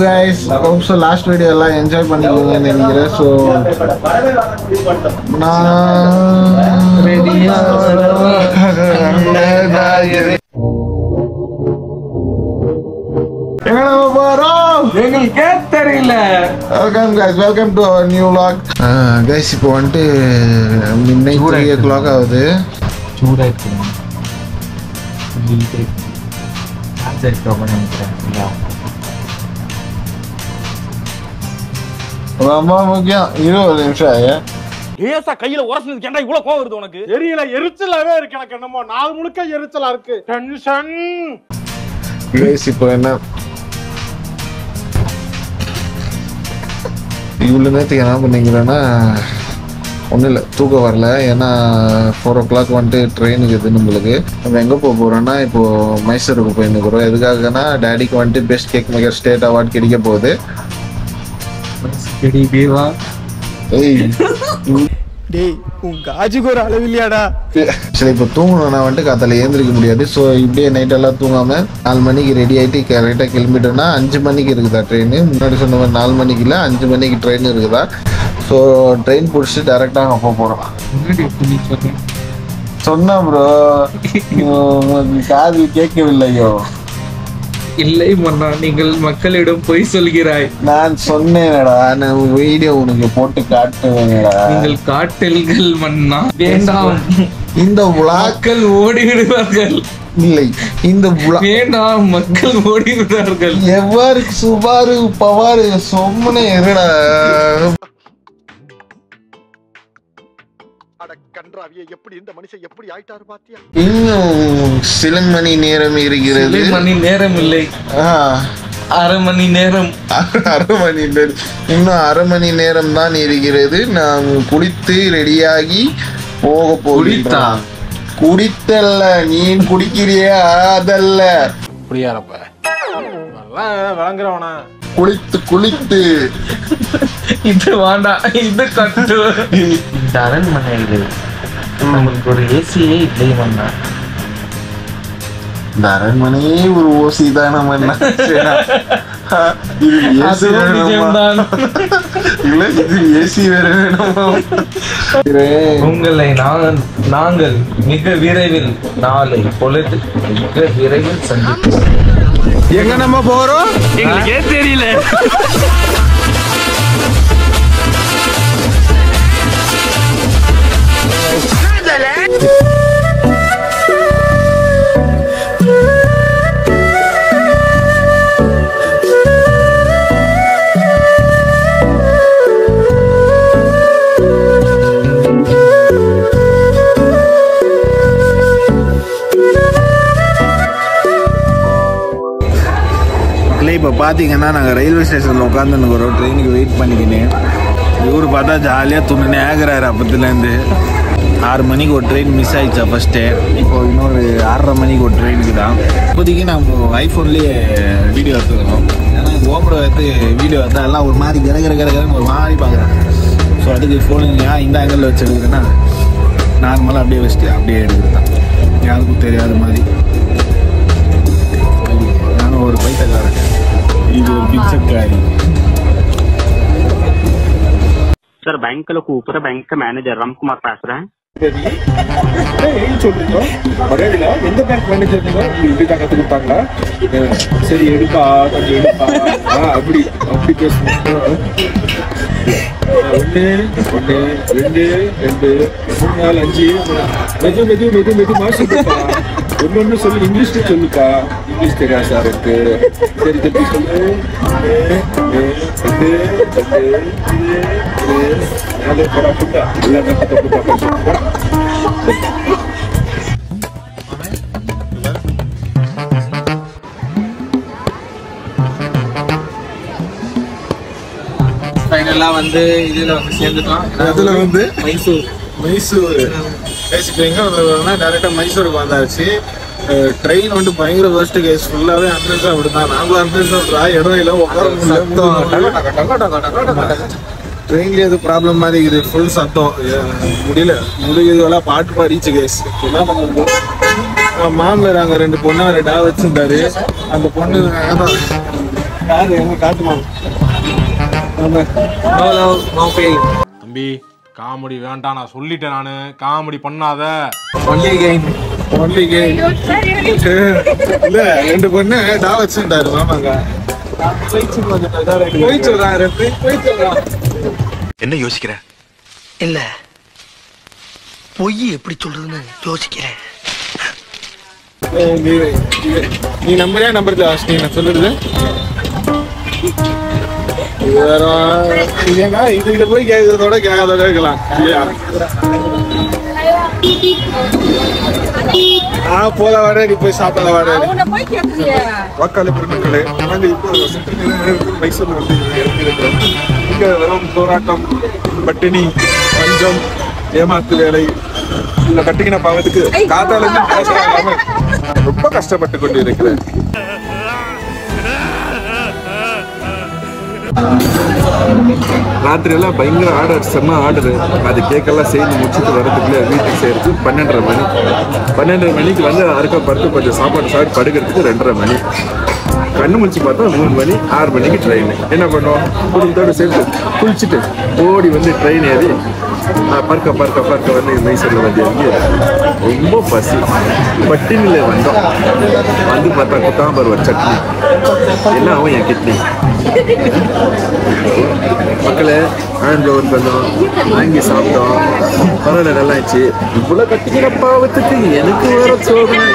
guys, hope so last video எல்லாம் enjoy பண்ணிருக்கீங்கன்னு நினைக்கிறேன். ஸோ எங்களுக்கே தெரியல. Welcome to our new vlog. guys, இப்போ வந்துட்டு midnight 3 o'clock ஆகுது. சூடாயிருக்கு. ரொம்ப முக்கியம். 20 நிமிஷம் ஏசா கையில உரசுனதுக்கு ஏன்டா இவ்வளவு கோவம் வருது உனக்கு? தெரியல, எரிச்சலாவே இருக்கு எனக்கு. என்னமோ நாள் முழுக்க எரிச்சலா இருக்கு. டென்ஷன். இப்போ என்ன இவ்வளோ நேரத்துக்கு என்ன பண்ணீங்கன்னா ஒன்றும் இல்லை, தூக்கம் வரல. ஏன்னா 4 o'clock வந்துட்டு ட்ரெயினுக்கு இது நம்மளுக்கு. நம்ம எங்கே போக போகிறோன்னா இப்போது மைசூருக்கு போயின்னுக்குறோம். எதுக்காகனா டேடிக்கு வந்துட்டு best cake maker state award கிடைக்க போகுது. இப்போ தூங்கணும்னா வந்துட்டு காத்தால ஏந்திரிக்க முடியாது. ஸோ இப்படியே நைட்டெல்லாம் தூங்காம 4 மணிக்கு ரெடி ஆகிட்டு கரெக்டாக கிளம்பிட்டோம்னா 5 மணிக்கு இருக்குதா ட்ரெயின். முன்னாடி சொன்ன மாதிரி 4 மணிக்கு இல்லை, 5 மணிக்கு ட்ரெயின் இருக்குதா. ஸோ ட்ரெயின் பிடிச்சிட்டு டேரெக்டாக அங்கே போக போகிறோம். சொன்னேன் ப்ரோ, காது கேட்கவில்லையோ? இல்லை மன்னா, நீங்கள் மக்களிடம் பொய் சொல்கிறாய். நான் சொன்னேனடா, நான் வீடியோ உனக்கு போட்டு காட்டுவேனடா. நீங்கள் காட்டல்கள் மன்னா வேண்டாம். இந்த மக்கள் ஓடிவிடுவார்கள். இல்லை, இந்த வேண்டாம், மக்கள் ஓடிவிடுவார்கள். எவ்வாறு சுபாரு பவாரு சொம்மனே இருடா. இன்னும் சில மணி நேரம் இருக்கிறது. மணி நேரம் இல்லை, அரை மணி நேரம். இன்னும் அரை மணி நேரம் தான் இருக்கிறது. நான் குளித்து ரெடியாகி போக போகிறேன். குடித்தல்ல, நீ குடிக்கிறியா? அதல்ல புரியாரப்ப வழங்குறவனா குளித்து இது வேண்டாம், இது கட்டு. இந்த அரண்மனையில் நம்மளுக்கு ஒரு ஏசியே இல்லை மன்னா. இந்த அரண்மனையே ஒரு ஓசி தானே மன்னா. இது ஏசி இல்ல, இது ஏசி வேற வேணுமா? உங்களை நாங்கள் மிக விரைவில் நாளை பொழுது மிக விரைவில் சந்திப்போம். எங்க நம்ம போறோம் எங்களுக்கே தெரியல. இப்போ பார்த்தீங்கன்னா நாங்கள் ரயில்வே ஸ்டேஷனில் உட்காந்துன்னுக்குறோம், ட்ரெயினுக்கு வெயிட் பண்ணிக்கினேன். இவர் பார்த்தா ஜாலியாக துணுனே ஆகிறாரு. அப்பத்துலேருந்து 6 மணிக்கு ஒரு ட்ரெயின் மிஸ் ஆகிடுச்சா ஃபஸ்ட்டு. இப்போ இன்னொரு 6:30 மணிக்கு ஒரு ட்ரெயினுக்கு தான். இப்போதைக்கு நம்ம ஐஃபோன்லேயே வீடியோ எடுத்துக்கிறோம். ஏன்னா கோபுரம் எடுத்து வீடியோ எடுத்தால் எல்லாம் ஒரு மாதிரி கிரகன்னு ஒரு மாதிரி பார்க்குறாங்க. ஸோ அதுக்கு ஃபோனுங்க இந்த ஆங்கிளில் வச்சு எடுக்குதுன்னா நார்மலாக அப்படியே வச்சுட்டு அப்படியே எடுக்குது தான், யாருக்கும் தெரியாத மாதிரி. நானும் ஒரு பைத்தியக்காரன், இது ஒரு பிச்சைக்காரி. सर बैंक का लोग ऊपर बैंक का मैनेजर राम कुमार पास रहा है. எந்த பேங்க் மேனேஜர் இப்படிதான் கத்து கொடுத்தாங்களா? சரி எடுப்பா, கொஞ்சம் எடுப்பா. அப்படி பேசணும். 1 2 2 3 4 5 மெது மாசப்பா. ஒன்னு சொல்லு, இங்கிலீஷ்ல சொல்லுப்பா. இங்கிலீஷ் தெரியாது சார் இருக்கு. சரி தப்பி சொல்லு. ஃபைனலாக வந்து இதில் வந்து சேர்ந்துட்டோம். அதில் வந்து மைசூர் பேசிக்கிறீங்க. டேரெக்டாக மைசூருக்கு வந்தாச்சு. ட்ரெயின் வந்து பயங்கர ஃபர்ஸ்ட் கேஸ் ஃபுல்லாகவே அன்ரெஸ்டாக விடுதான். நாங்களும் அன்ரெஸ்டாக இடம் இல்லை, உட்கார ட்ரெயின்லேயே எது ப்ராப்ளம் மாதிரி இருக்குது. ஃபுல் சத்தம் முடியல. முடிக்கிறதெல்லாம் பாட்டு பாடிச்சு கேஸ். என்ன பண்ணுறது? மாமனார் அங்க 2 பொண்ணு 2 வச்சிருந்தாரு. அந்த பொண்ணு யாரு எங்க காட்டுமா தம்பி காமெடி வேண்டாம், நான் சொல்லிட்டேன். நானு காமெடி பண்ணாத. ஒன்லி கெயின் இல்ல 2 பொண்ணு வச்சிருந்தாரு மாமாங்க. என்ன யோசிக்கிற? இல்ல பொய் எப்படி சொல்றதுன்னு யோசிக்கிறேன். நீ நம்பரையா நம்புறது ஆஷ்னி நான் சொல்லுறது? இதுகிட்ட போய் கேட்கறதோட கேட்காதோட இருக்கலாம் இல்லையா? போல வாட நீ போய் சாப்பிட வாட. வாக்காளி பெருமக்களே, நாங்கள் இப்போ மைசூர்ல வந்து இறங்கியிருக்கிறோம். இங்க வெறும் போராட்டம், பட்டினி, பஞ்சம், ஏமாத்து வேலை, இல்ல கட்டிக்கின பாவத்துக்கு காத்தால ரொம்ப கஷ்டப்பட்டு கொண்டு இருக்கிறேன். ராத்திரி எல்லாம் பயங்கர ஆர்டர், செம்ம ஆர்டரு. அது கேக்கெல்லாம் செய்து முடிச்சுட்டு வரதுக்குள்ள வீட்டுக்கு செய்யறது 12:30 மணி. 12:30 மணிக்கு வந்து அறுக்க படுத்து கொஞ்சம் சாப்பாடு சாப்பிட்டு படுக்கிறதுக்கு 2:30 மணி. கண்ணு முடிச்சு பார்த்தா 3 மணி. 6 மணிக்கு ட்ரெயின். என்ன பண்ணுவோம்? குடும்பத்தோடு சேர்த்து குளிச்சுட்டு ஓடி வந்து ட்ரெயின் ஏறி பறக்க வந்து மைசூரில் வந்து இறங்கி ரொம்ப பசி பட்டினில வந்தோம். வந்து பார்த்தா குத்தாம்பருவ சட்னி என்ன ஆகும் என் கிட்னி. மக்களே ஆண்ட்ல ஒரு கொஞ்சம் வாங்கி சாப்பிட்டோம். பரவாயில்ல, நல்லா ஆச்சு. இவ்வளோ கட்டிக்கிற பாவத்துக்கு எனக்கு வர சோதனை.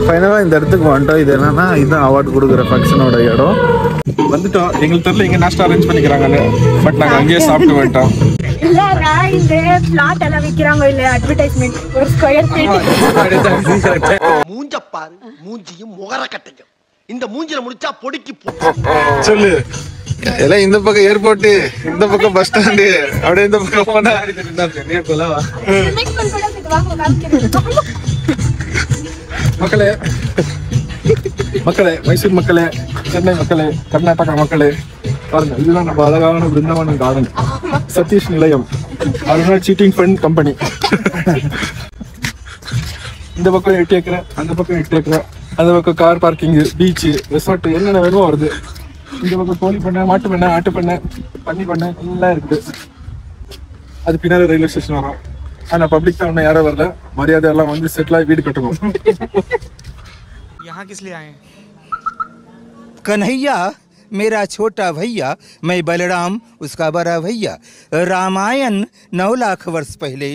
ஃபைனலாக இந்த இடத்துக்கு வந்துட்டோம். இது என்னன்னா இதுதான் அவார்டு கொடுக்குற ஃபங்க்ஷனோட இடம். வந்துட்டோம். எங்களுக்கு தெரியல எங்க நாஸ்டா அரேஞ்ச் பண்ணிக்கிறாங்கன்னு. பட் நாங்கள் அங்கேயே சாப்பிட்டு வந்துட்டோம். மூஞ்சப்பாரு மூஞ்சியும் முகரக்கட்டையும் இந்த மூஞ்சில முடிச்சா பொடிக்கு சொல்லு. எல்லாம் இந்த பக்கம் ஏர்போர்ட், இந்த பக்கம் பஸ் ஸ்டாண்டு, அப்படியே இந்த பக்கம் போனா மக்களே, மைசூர் மக்களே, சென்னை மக்களே, கர்நாடகா மக்களே, பாருங்க இதுதான் நம்ம அழகான பிருந்தாவனம் கார்டன். சதீஷ் நிலையம், அருணா சீட்டிங் ஃபண்ட் கம்பெனி. இந்த பக்கம் 8 ஏக்கர், அந்த பக்கம் 8 ஏக்கர், அந்த பக்கம் கார் பார்க்கிங், பீச், ரெசார்ட், என்னென்ன வேணுமோ வருது. இந்த பக்கம் கோழி பண்ணை, மாட்டு பண்ணை, ஆட்டு பண்ணை, பன்னி பண்ணை எல்லாம் இருக்குது. அது பின்னாடி ரயில்வே ஸ்டேஷன் வரும். ஆனா பப்ளிக் தான் ஒன்னும் யாரும் வரல. மரியாதை எல்லாம் வந்து செட்டில் ஆகி வீடு கட்டணும். यहाँ किस लिए आए हैं? कन्हैया मेरा छोटा भैया, मैं बलराम उसका बड़ा भैया। रामायण 9 लाख वर्ष पहले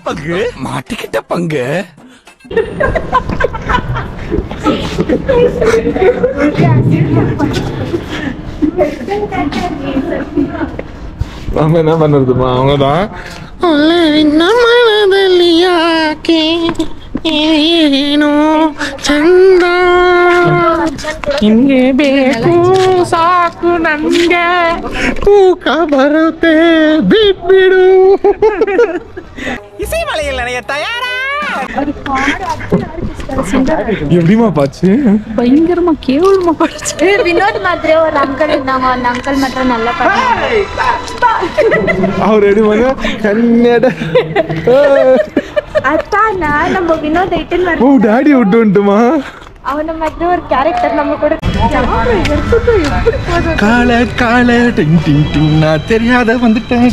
பங்கு மாட்டிக்கிட்ட பங்கு. நாம என்ன பண்ணுறதுமா? அவங்கதான் ಚಂದ ನಿಮ್ಗೆ ಬೇಕು ಸಾಕು ನನ್ಗೆ ತೂಕ ಬರುತ್ತೆ ಬಿಟ್ಬಿಡು. இசை மலையில் நனைய தயாரா? எப்படிமா பாச்சு? பயங்கரமா கேவலமா பாச்சு. வினோத் மாதிரி ஒரு அங்கிள் இருந்தாங்க. அந்த அங்கிள் மட்டும் நல்லா பாடுறாங்க. அவர் எப்படி பண்ண கன்னட அத்தானா நம்ம வினோத் ஐட்டன் ஓ டாடி விட்டு வந்துட்டுமா? அவன மாதிரி ஒரு கேரக்டர் நம்ம கூட கால கால டிங் டிங் டிங் நான் தெரியாத வந்துட்டேன்.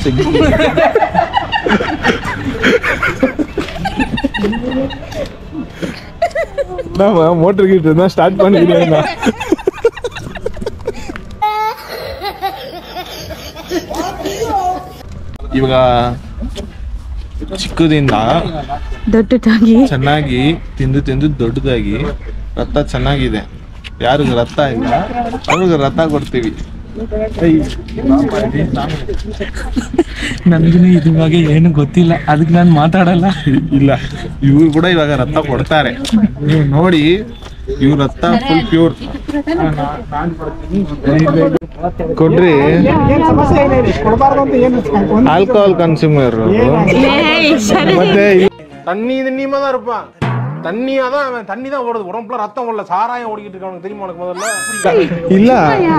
மோட்டர் கிட்ட தான் ஸ்டார்ட் பண்ணிக்கிறேன். ಇವಾಗ ಚಿಕ್ಕದಿಂದ ಚೆನ್ನಾಗಿ ತಿಂದು ದೊಡ್ಡದಾಗಿ ರಥ ಚೆನ್ನಾಗಿದೆ. ಯಾರಿಗೂ ರಥ ಇಲ್ಲ ಅವ್ರಿಗೆ ರಥ ಕೊಡ್ತೀವಿ. ನನ್ಗೂ ಇದ್ರ ಬಗ್ಗೆ ಏನು ಗೊತ್ತಿಲ್ಲ, ಅದಕ್ಕೆ ನಾನು ಮಾತಾಡಲ್ಲ. ಇಲ್ಲ, ಇವ್ರು ಕೂಡ ಇವಾಗ ರಥ ಕೊಡ್ತಾರೆ. ನೀವು ನೋಡಿ, ಇವ್ರ ರಥ ಫುಲ್ ಪ್ಯೂರ್. ಕೊಡ್ರಿ. ಆಲ್ಕೋಹಾಲ್ ಕನ್ಸ್ಯೂಮರ್ ಮತ್ತೆ தண்ணி தண்ணியமா தான் இருப்பான். தண்ணியாதான் அவன் தண்ணி தான் ஓடுது, உடம்புல ரத்தம் ஓடல, சாராயம் ஓடிக்கிட்டு இருக்கானுங்க தெரியுமா உனக்கு முதல்ல? ಇಲ್ಲ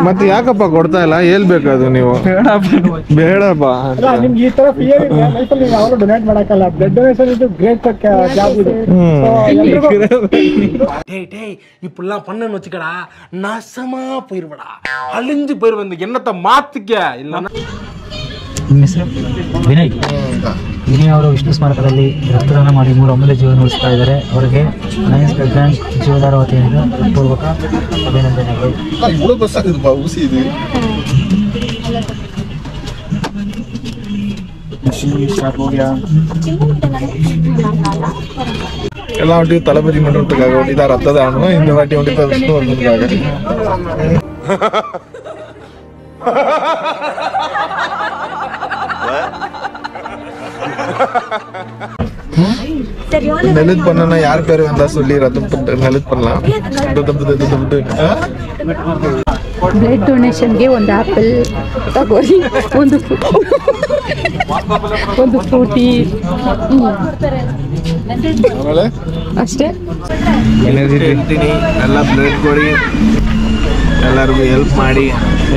ಮತ್ತೆ ಯಾಕಪ್ಪ ಕೊಡ್ತಾ ಇಲ್ಲ? ಹೇಳ್ಬೇಕದು ನೀವು. ಬೇಡಪ್ಪ ನಿಮ್ಗೆ ಈ ತರ ಫಿಯರ್ ಇದೆ ಲೈಫಲ್ಲಿ ನೀವು ಯಾವಾಗಲೂ ಡೊನೇಟ್ ಮಾಡಕ್ಕಲ್ಲ. ಬ್ಲಡ್ ಡೊನೇಷನ್ ಇದು ಗ್ರೇಟ್ ಜಾಬ್ ಇದು. டேய் இப்படிலாம் பண்ணன்னு வச்சுக்கடா, நாசமா போயிருவடா, அழிஞ்சு போயிருவ. இந்த எண்ணத்தை மாத்திக்க. இல்லன்னா ನಿಮ್ಮ ಹೆಸರು ವಿನಯ್. ವಿನಯ್ ಅವರು ವಿಷ್ಣು ಸ್ಮಾರಕದಲ್ಲಿ ರಕ್ತದಾನ ಮಾಡಿ 3 ಅಮೂಲ್ಯ ಜೀವನ ಉಳಿಸ್ತಾ ಇದ್ದಾರೆ. ಅವರಿಗೆ ಲಯನ್ಸ್ ಬ್ಲಡ್ ಬ್ಯಾಂಕ್ ಜೀವಧಾರ ವತಿಯಿಂದ ಪೂರ್ವಕ ಅಭಿನಂದನೆಗಳು. எல்லா வாட்டியும் தளபதி மன்றத்துக்காக வேண்டிதான் ரத்த தானம், இந்த வாட்டி வேண்டிதான் விஷ்ணு வந்ததுக்காக. நெலுத் பண்ணனா யார் பேர் வந்தா சொல்லி ரத்தம் நெலுத் பண்ணலாம். ಬ್ಲಡ್ ಡೊನೇಷನ್ಗೆ ಒಂದು ಆಪಲ್ ತಗೋರಿ, ಒಂದು ಫ್ರೂಟಿ ಅಷ್ಟೇ. ಹೇಳ್ತೀನಿ, ಎಲ್ಲ ಬ್ಲಡ್ ಕೊಡಿ, ಎಲ್ಲರಿಗೂ ಹೆಲ್ಪ್ ಮಾಡಿ.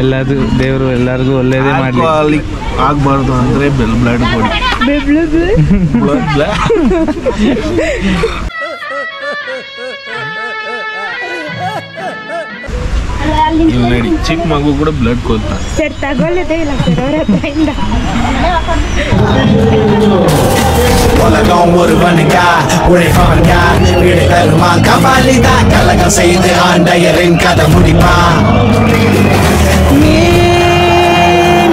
ಎಲ್ಲದು ದೇವರು ಎಲ್ಲರಿಗೂ ಒಳ್ಳೇದೇ ಮಾಡಲಿ. ಆಲ್ಕೋಹಾಲಿಕ್ ಆಗ್ಬಾರ್ದು ಅಂದ್ರೆ ಬ್ಲಡ್ ಕೊಡಿ. ನೋಡಿ, ಚಿಕ್ಕ ಮಗು ಕೂಡ ಬ್ಲಡ್ ಕೊಡ್ತಾರೆ. ಸರ್ ತಗೊಳ್ಳೋದೇ ಇಲ್ಲ ಸರ್ ಅವ್ರ ಹತ್ರದಿಂದ. உலகம் ஒருவனுக்காய் உழைப்பவன்காய் வீடு தருவான். கபாலிதான் கலகம் செய்து ஆண்டையரின் கதை முடிப்பான்.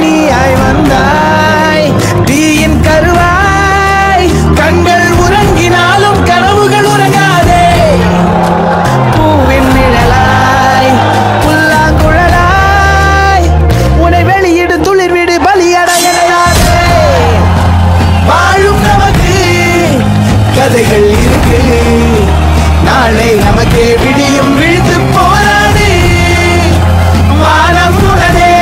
நீயாய் வந்தாய் தீயின் கருவாய், கண்கள் உறங்கினாலும் கனவுகள் உறங்காதே. பூவின் நிழலாய் புல்லாங்குழலாய் உன்னை வெளியிடு துளிர் விடு பலியடையாதே. வாழும் நமக்கு கதைகள் இருக்கு, நாளை நமக்கே விடியும். விழுந்து போராடு, வானம் உடனே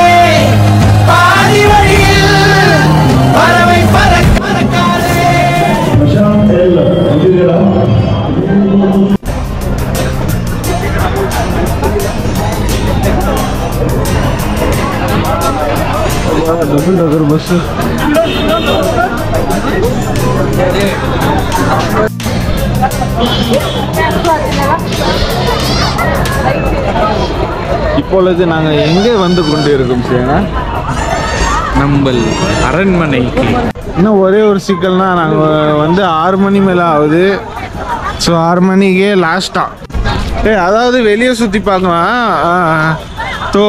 பாதி வழியில் பறவை பறக்காதே. பஸ் இப்பொழுது நாங்கள் எங்கே வந்து கொண்டு இருக்கோம் சேனா? நம்ம அரண்மனைக்கு. இன்னும் ஒரே ஒரு சிக்கல்னா, நாங்கள் வந்து 6 மணி மேலே ஆகுது. ஸோ 6 மணிக்கே லாஸ்டா. அதாவது வெளியே சுற்றி பார்க்கலாம், ஸோ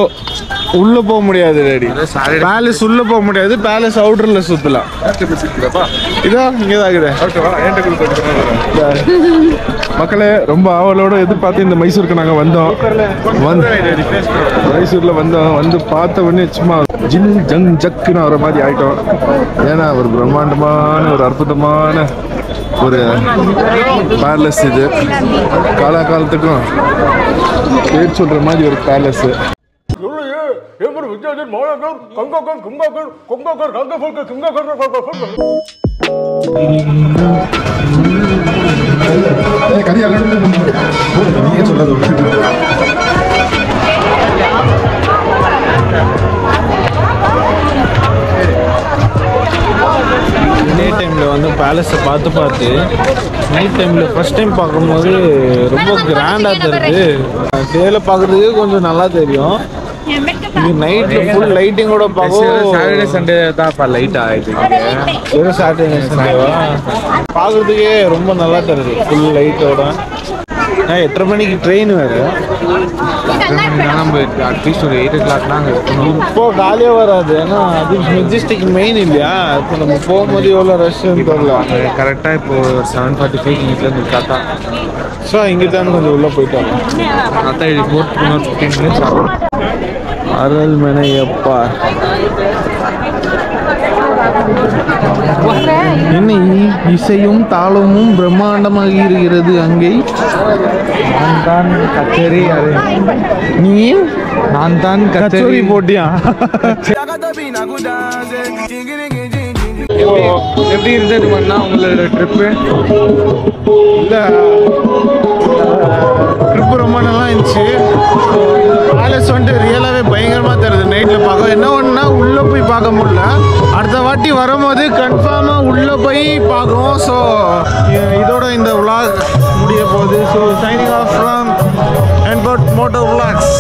உள்ளே போக முடியாது. ரெடி பேலஸ் உள்ளே போக முடியாது, பேலஸ் அவுட்டரில் சுற்றலாம். இதோ இங்கே தான் இருக்குது. மக்களே, ரொம்ப ஆவலோடு எதிர்பார்த்து இந்த மைசூருக்கு நாங்கள் வந்தோம். மைசூரில் வந்து பார்த்த உடனே சும்மா ஜின் ஜங் ஜக்குன்னு வர மாதிரி ஆகிட்டோம். ஏன்னா ஒரு பிரம்மாண்டமான ஒரு அற்புதமான ஒரு பேலஸ் இது. காலகாலத்துக்கும் பேர் சொல்கிற மாதிரி ஒரு பேலஸ். டே டைமில் வந்து பேலஸை பார்த்து நைட் டைமில் ஃபஸ்ட் டைம் பார்க்கும்போது ரொம்ப கிராண்டாக தெரியுது. டேயில் பார்க்குறதுக்கு கொஞ்சம் நல்லா தெரியும். இது நைட்டில் ஃபுல் லைட்டிங்கோட பார்க்கும். சாட்டர்டே சண்டே தான் லைட் ஆகிடுது. வெறும் சாட்டர்டே சண்டேவா? பார்க்குறதுக்கே ரொம்ப நல்லா தெரியுது ஃபுல் லைட்டோட. 8:30 மணிக்கு ட்ரெயின் வேறு. நம்ம அட்லீஸ்ட் ஒரு 8 o'clockனா அங்கே இருக்கணும். இப்போ காலியாக வராது, ஏன்னா அது மெஜஸ்டிக் மெயின் இல்லையா? இப்போ நம்ம போகும்போது எவ்வளோ ரஷ்ன்னு தெரியல. கரெக்டாக இப்போ 7:45 வீட்டிலேருந்து காத்தா. ஸோ இங்கே தான் கொஞ்சம் உள்ளே போயிட்டாங்க. அதான் இது 15 minutes ஆகும். அரண்மனையப்பா என்ன இசையும் தாளமும் பிரம்மாண்டமாக இருக்கிறது அங்கே. நான் தான் கச்சேரி. நீ நான் தான் கச்சேரி போட்டியா? எப்படி இருந்தது பண்ணா உங்களோட ட்ரிப்பு? இல்லை ட்ரிப்பு ரொம்ப நல்லா இருந்துச்சு. பேலஸ் வந்துட்டு ரியலாகவே பயங்கரமாக தருது நைட்டில் பார்க்க. என்ன ஒன்றுனா உள்ளே போய் பார்க்க முடியல, அடுத்த வாட்டி வரும்போது கன்ஃபார்மாக உள்ளே போய் பார்க்குறோம். ஸோ இதோட இந்த vlog முடிய போகுது. So signing off from encode moto vlogs.